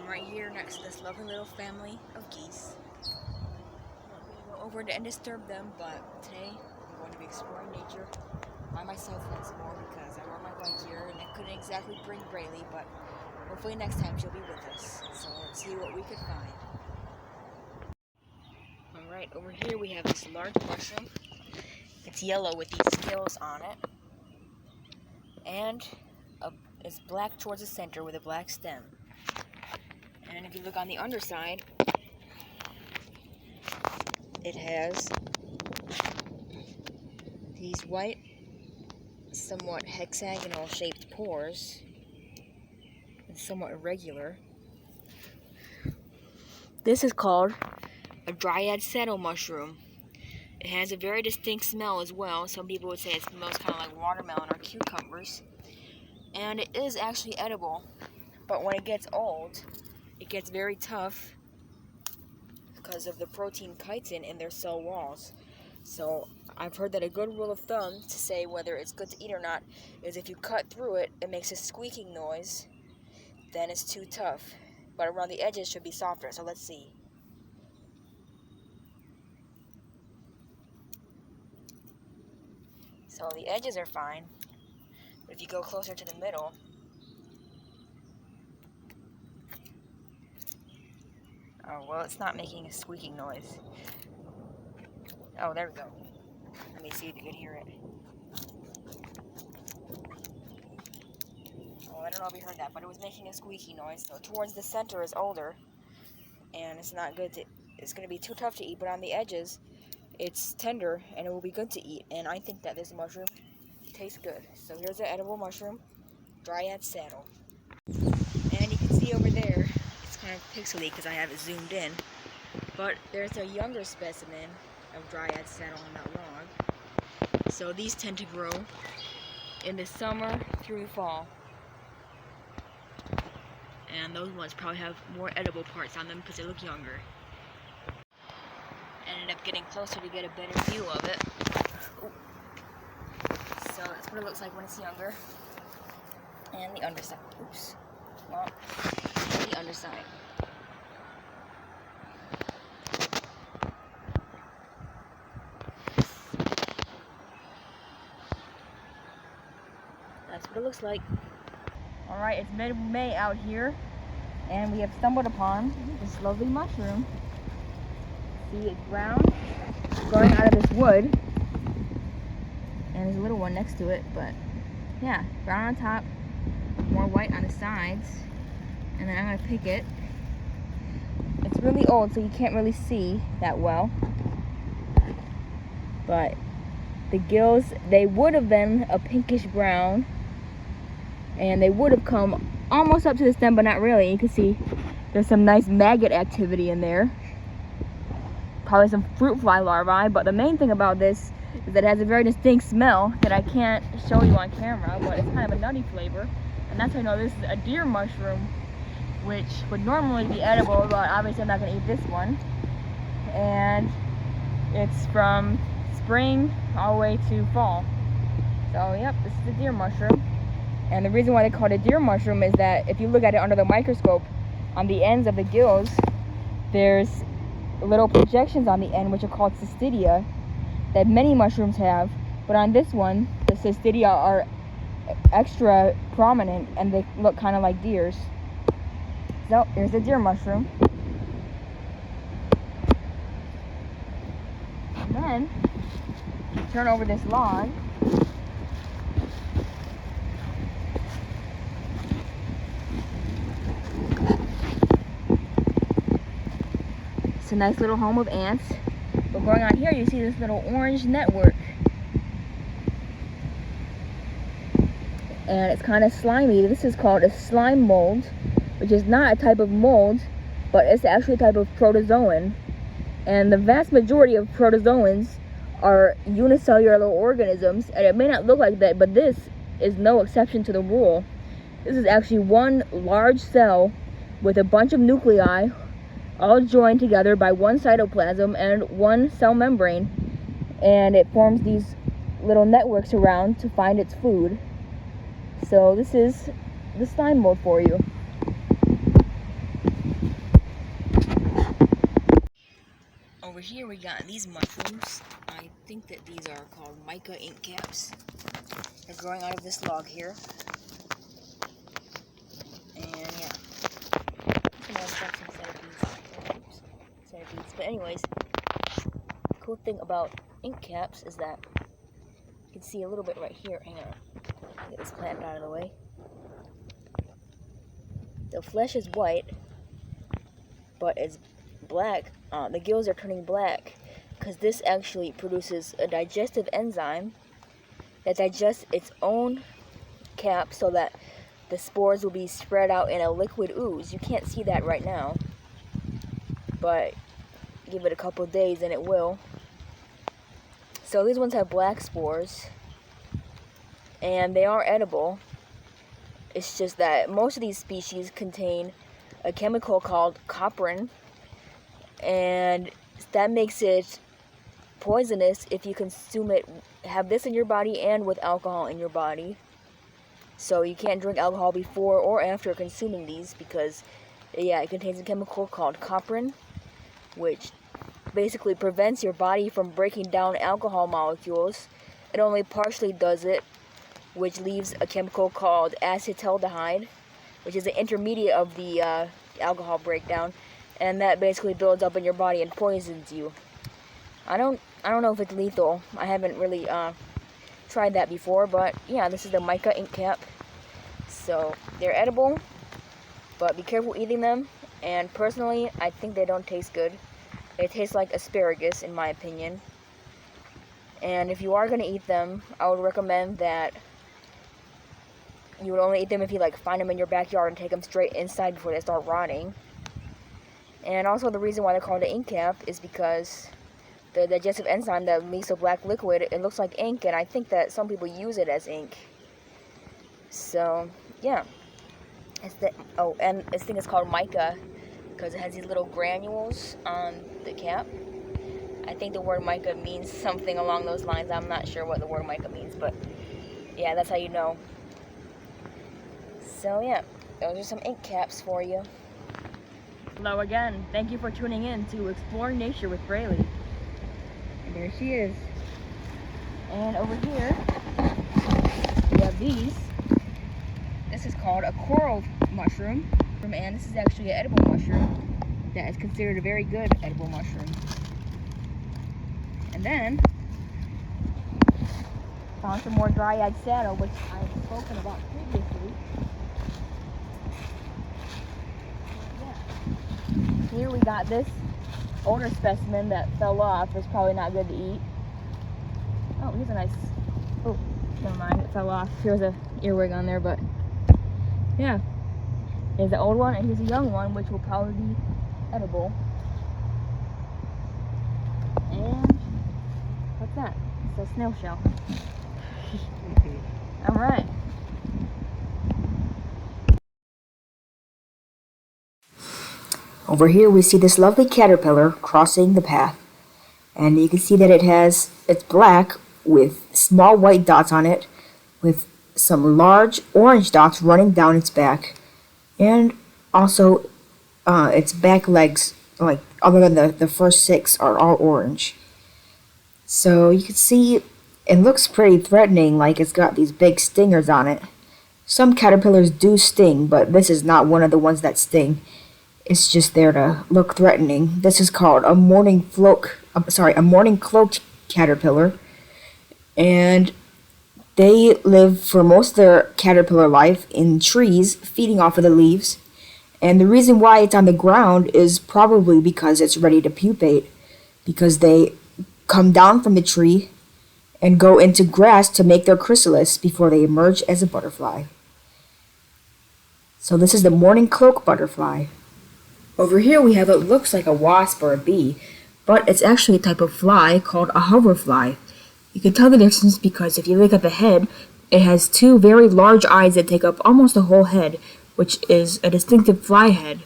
I'm right here next to this lovely little family of geese. I'm not going to go over and disturb them, but today I'm going to be exploring nature by myself once more because I rode my bike here and I couldn't exactly bring Braylee, but hopefully next time she'll be with us. So let's see what we could find. Alright, over here we have this large mushroom. It's yellow with these scales on it. And it's black towards the center with a black stem. And if you look on the underside, it has these white, somewhat hexagonal shaped pores. It's somewhat irregular. This is called a Dryad saddle mushroom. It has a very distinct smell as well. Some people would say it smells kind of like watermelon or cucumbers. And it is actually edible, but when it gets old, it gets very tough because of the protein chitin in their cell walls. So I've heard that a good rule of thumb to say whether it's good to eat or not is if you cut through it, it makes a squeaking noise, then it's too tough. But around the edges should be softer, so let's see. So the edges are fine, but if you go closer to the middle, oh, well, it's not making a squeaking noise. Oh, there we go. Let me see if you can hear it. Oh, I don't know if you heard that, but it was making a squeaky noise. So towards the center is older, and it's not good to, it's going to be too tough to eat, but on the edges, it's tender, and it will be good to eat. And I think that this mushroom tastes good. So here's an edible mushroom, Dryad saddle. And you can see over there, it's kind of pixely because I have it zoomed in, but there's a younger specimen of Dryad saddle on that log. So these tend to grow in the summer through fall. And those ones probably have more edible parts on them because they look younger. Ended up getting closer to get a better view of it. Ooh. So that's what it looks like when it's younger. And the underside. Oops. Well, the underside. That's what it looks like. Alright, it's mid-May out here, and we have stumbled upon this lovely mushroom. See, it's brown, growing out of this wood, and there's a little one next to it, but yeah, brown on top, more white on the sides, and then I'm going to pick it. It's really old, so you can't really see that well, but the gills, they would have been a pinkish brown, and they would have come almost up to the stem, but not really. You can see there's some nice maggot activity in there. Probably some fruit fly larvae, but the main thing about this is that it has a very distinct smell that I can't show you on camera, but it's kind of a nutty flavor. And that's how I know this is a deer mushroom, which would normally be edible, but obviously I'm not going to eat this one. And it's from spring all the way to fall. So yep, this is a deer mushroom. And the reason why they call it a deer mushroom is that if you look at it under the microscope, on the ends of the gills, there's little projections on the end which are called cystidia that many mushrooms have, but on this one, the cystidia are extra prominent and they look kind of like deers. So here's a deer mushroom. And then, turn over this log. It's a nice little home of ants. But going on here, you see this little orange network. And it's kind of slimy. This is called a slime mold, which is not a type of mold, but it's actually a type of protozoan. And the vast majority of protozoans are unicellular organisms, and it may not look like that, but this is no exception to the rule. This is actually one large cell with a bunch of nuclei all joined together by one cytoplasm and one cell membrane, and it forms these little networks around to find its food. So this is the slime mold for you. Over here we got these mushrooms. I think that these are called mica ink caps. They're growing out of this log here. And yeah. Centipedes. But anyways, the cool thing about ink caps is that you can see a little bit right here. Hang on. Get this plant out of the way. The flesh is white, but it's black. The gills are turning black because this actually produces a digestive enzyme that digests its own cap so that the spores will be spread out in a liquid ooze. You can't see that right now, but give it a couple of days and it will. So these ones have black spores, and they are edible. It's just that most of these species contain a chemical called coprin, and that makes it poisonous if you consume it, have this in your body and with alcohol in your body. So you can't drink alcohol before or after consuming these because, yeah, it contains a chemical called coprin, which basically prevents your body from breaking down alcohol molecules. It only partially does it, which leaves a chemical called acetaldehyde, which is an intermediate of the alcohol breakdown, and that basically builds up in your body and poisons you. I don't know if it's lethal. I haven't really tried that before, but yeah, this is the mica ink cap. So they're edible, but be careful eating them. And personally, I think they don't taste good. They taste like asparagus, in my opinion. And if you are gonna eat them, I would recommend that you would only eat them if you find them in your backyard and take them straight inside before they start rotting. And also the reason why they're called an ink cap is because the digestive enzyme that makes a black liquid, it looks like ink, and I think that some people use it as ink. So yeah, and this thing is called mica because it has these little granules on the cap. I think the word mica means something along those lines. I'm not sure what the word mica means, but yeah, that's how you know. So yeah, those are some ink caps for you. Hello again. Thank you for tuning in to Explore Nature with Braylee. And there she is. And over here, we have these. This is called a coral mushroom. And this is actually an edible mushroom that is considered a very good edible mushroom. And then, found some more Dryad saddle, which I've spoken about previously. Here we got this older specimen that fell off. It's probably not good to eat. Oh, here's a nice... Oh, never mind. It fell off. Here's a earwig on there, but... yeah. Here's the old one, and here's a young one, which will probably be edible. And... what's that? It's a snail shell. Alright. Over here we see this lovely caterpillar crossing the path, and you can see that it's black with small white dots on it, with some large orange dots running down its back, and also its back legs, other than the first 6, are all orange. So you can see it looks pretty threatening, like it's got these big stingers on it. Some caterpillars do sting, but this is not one of the ones that sting. It's just there to look threatening. This is called a mourning cloak caterpillar, and they live for most of their caterpillar life in trees, feeding off of the leaves. And the reason why it's on the ground is probably because it's ready to pupate, because they come down from the tree and go into grass to make their chrysalis before they emerge as a butterfly. So this is the mourning cloak butterfly. Over here we have what looks like a wasp or a bee, but it's actually a type of fly called a hoverfly. You can tell the difference because if you look at the head, it has 2 very large eyes that take up almost the whole head, which is a distinctive fly head.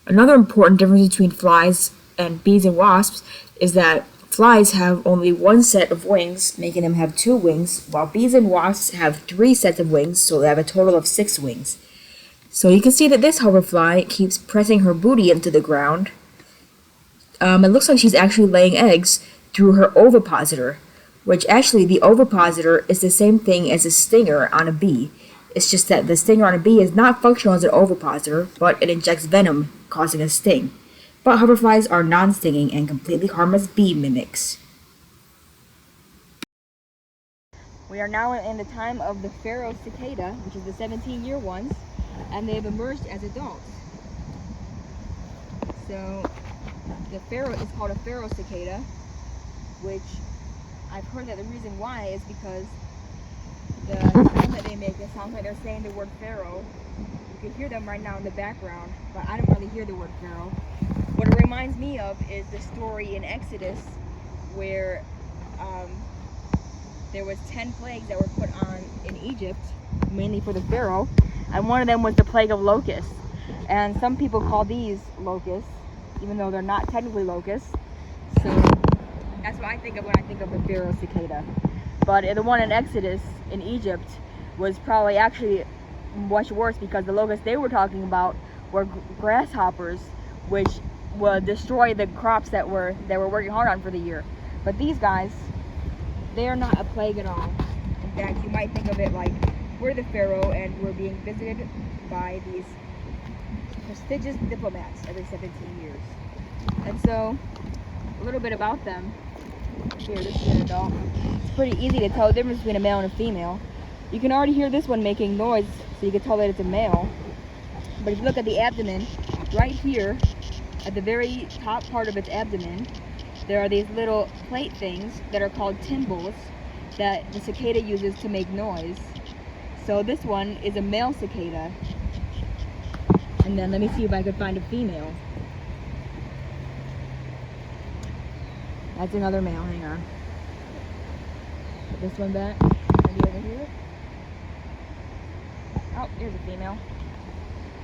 Another important difference between flies and bees and wasps is that flies have only 1 set of wings, making them have 2 wings, while bees and wasps have 3 sets of wings, so they have a total of 6 wings. So you can see that this hoverfly keeps pressing her booty into the ground, it looks like she's actually laying eggs through her ovipositor, which actually the ovipositor is the same thing as a stinger on a bee. It's just that the stinger on a bee is not functional as an ovipositor, but it injects venom, causing a sting. But hoverflies are non-stinging and completely harmless bee mimics. We are now in the time of the Pharaoh cicada, which is the 17-year ones, and they've emerged as adults. So the Pharaoh is called a Pharaoh cicada, which I've heard that the reason why is because the sound that they make, it sounds like they're saying the word Pharaoh. You can hear them right now in the background, but I don't really hear the word Pharaoh. What it reminds me of is the story in Exodus where there was 10 plagues that were put on in Egypt, mainly for the Pharaoh, and one of them was the plague of locusts. And some people call these locusts, even though they're not technically locusts. So that's what I think of when I think of the Pharaoh cicada. But the one in Exodus in Egypt was probably actually much worse because the locusts they were talking about were grasshoppers, which would destroy the crops that were working hard on for the year. But these guys, they are not a plague at all. In fact, you might think of it like we're the Pharaoh and we're being visited by these prestigious diplomats every 17 years. And so, a little bit about them. Here, this is an adult. It's pretty easy to tell the difference between a male and a female. You can already hear this one making noise, so you can tell that it's a male. But if you look at the abdomen, right here, at the very top part of its abdomen, there are these little plate things that are called tymbals that the cicada uses to make noise. So this one is a male cicada. And then let me see if I could find a female. That's another male, hang on. Put this one back. Maybe over here. Oh, here's a female.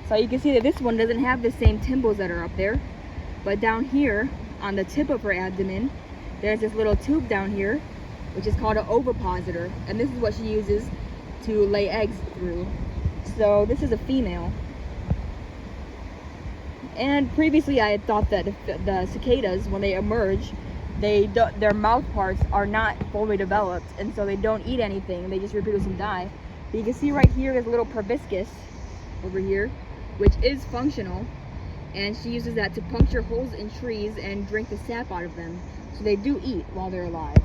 So you can see that this one doesn't have the same tymbals that are up there. But down here, on the tip of her abdomen, there's this little tube down here, which is called an ovipositor. And this is what she uses to lay eggs through. So this is a female. And previously I had thought that the cicadas, when they emerge, their mouth parts are not fully developed, and so they don't eat anything, they just reproduce and die. But you can see right here there's a little proboscis over here, which is functional, and she uses that to puncture holes in trees and drink the sap out of them. So they do eat while they're alive.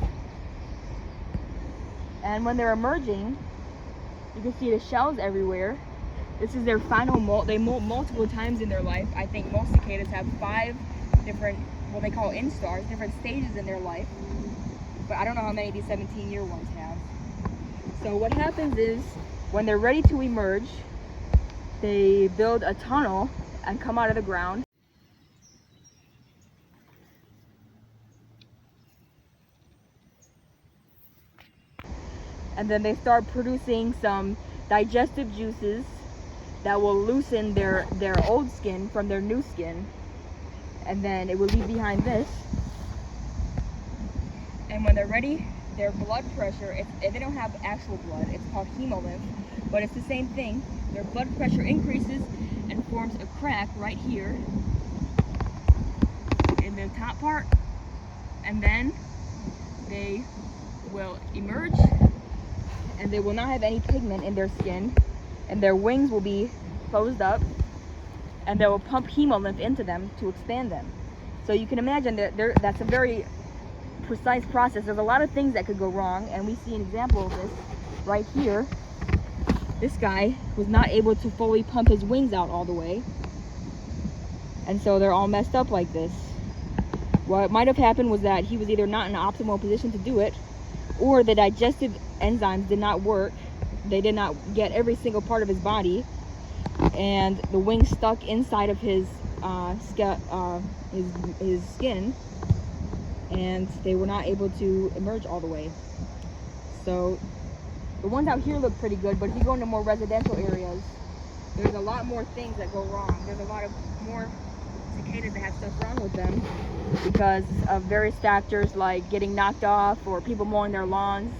And when they're emerging, you can see the shells everywhere. This is their final molt. They molt multiple times in their life. I think most cicadas have 5 different, what they call instars, different stages in their life. But I don't know how many these 17-year ones have. So what happens is, when they're ready to emerge, they build a tunnel and come out of the ground. And then they start producing some digestive juices that will loosen their old skin from their new skin. And then it will leave behind this. And when they're ready, their blood pressure, they don't have actual blood, it's called hemolymph, but it's the same thing. Their blood pressure increases and forms a crack right here in the top part, and then they will emerge, and they will not have any pigment in their skin, and their wings will be closed up, and they will pump hemolymph into them to expand them. So you can imagine that that's a very precise process. There's a lot of things that could go wrong, and we see an example of this right here. This guy was not able to fully pump his wings out all the way, and so they're all messed up like this. What might have happened was that he was either not in an optimal position to do it, or the digestive enzymes did not work. They did not get every single part of his body, and the wings stuck inside of his skin, and they were not able to emerge all the way. So the ones out here look pretty good, but if you go into more residential areas, there's a lot more things that go wrong. There's a lot of more cicadas that have stuff wrong with them because of various factors like getting knocked off or people mowing their lawns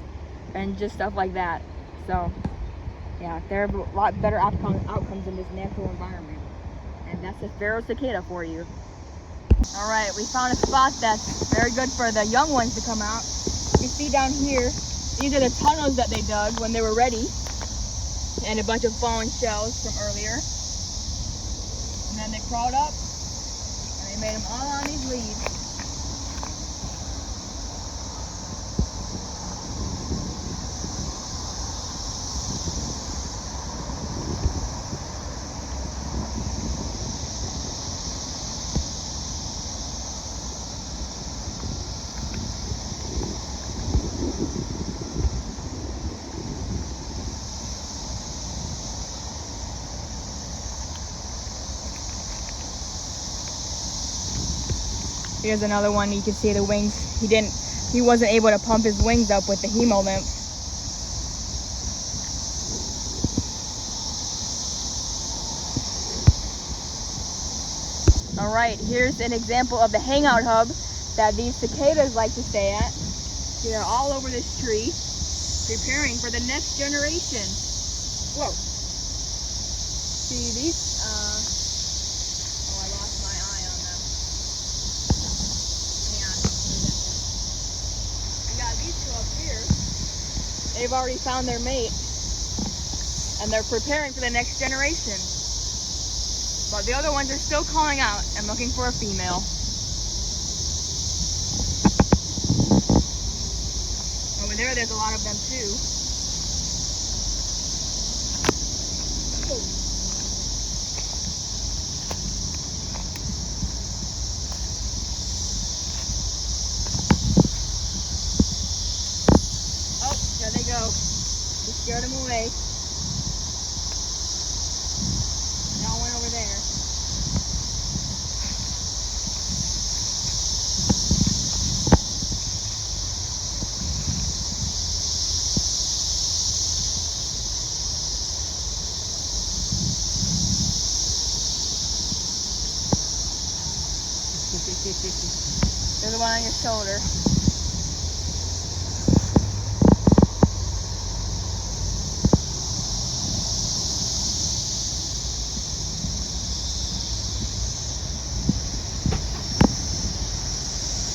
and just stuff like that. So yeah, there are a lot better outcomes in this natural environment. And that's a Pharaoh cicada for you. All right, we found a spot that's very good for the young ones to come out. You can see down here, these are the tunnels that they dug when they were ready. And a bunch of fallen shells from earlier. And then they crawled up and they made them all on these leaves. Here's another one. You can see the wings. He wasn't able to pump his wings up with the hemolymph. All right, here's an example of the hangout hub that these cicadas like to stay at. They're all over this tree, preparing for the next generation. Whoa. See these? Oh, I lost my eye on them. These two up here, they've already found their mate and they're preparing for the next generation. But the other ones are still calling out and looking for a female. Over there's a lot of them too. There they go. Just scared them away. They all went over there. There's the one on your shoulder.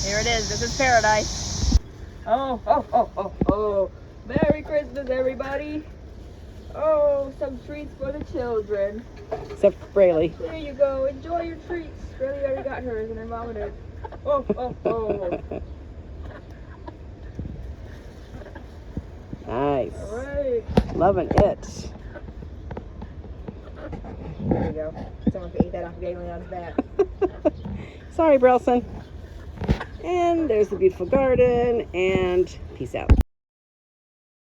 Here it is. This is paradise. Oh. Merry Christmas, everybody. Oh, some treats for the children. Except for Braylee. Here you go. Enjoy your treats. Braylee already got hers and then vomited. Oh. Nice. All right. Loving it. There you go. Someone could eat that off Galen on his back. Sorry, Brelson. And there's the beautiful garden, and peace out.